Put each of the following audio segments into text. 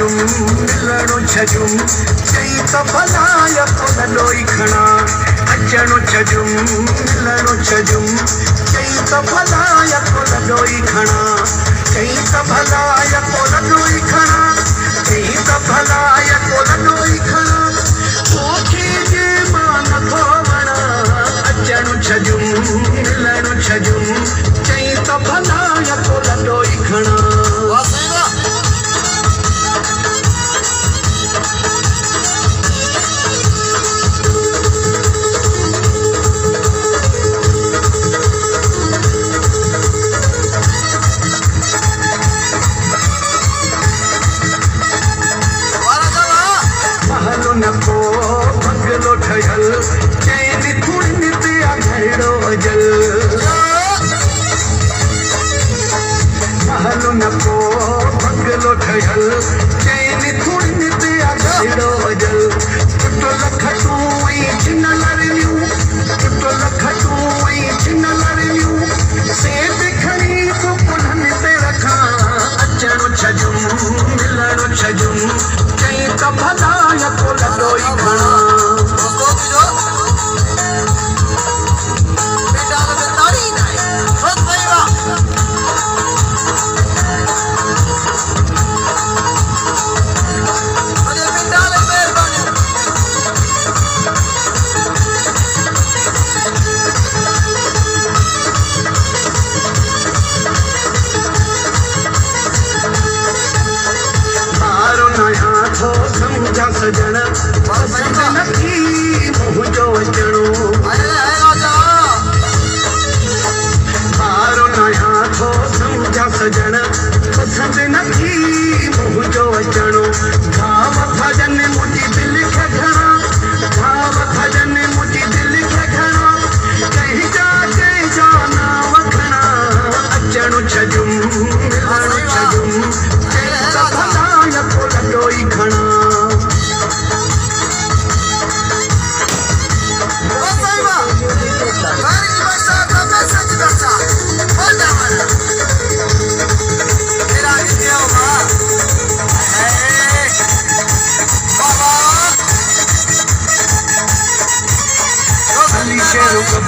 छजुम मिलणो छजुम चई त भलाय कोन लोई खणा अचणो छजुम मिलणो छजुम चई त भलाय कोन लोई खणा चई त भलाय कोन लोई खणा चई त भलाय कोन लोई खणा तोखे जे मां नथो वणा अचणो छजुम मिलणो छजुम चई त भलाय कोन लोई खणा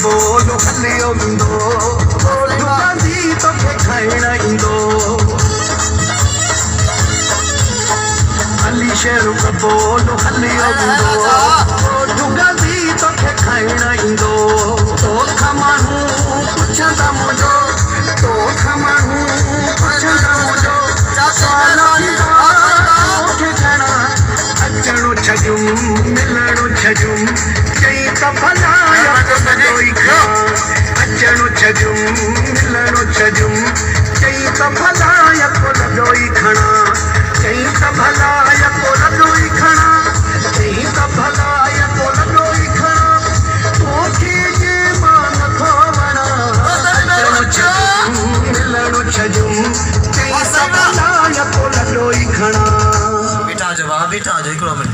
बोलो हलियो इंदो दुकानी तोखे खाइण ईंदो अली शेरू बोलो हलियो इंदो दुकानी तोखे खाइण ईंदो तोखा माण्हू पुछंदा मुंहिंजो तोखा माण्हू पुछंदा मुंहिंजो तोखे घणा अचणो छजुम मिलणो छजुम चई त भलाय अचणो छजुम मिलणो छजुम चई त भलाय कोन लोई खणा चई त भलाय कोन लोई खणा चई त भलाय कोन लोई खणा तोखे जे मां नथो वणा अचणो छजुम मिलणो छजुम चई त भलाय कोन लोई खणा बेटा जवाब बेटा जो हिकिड़ो मिनट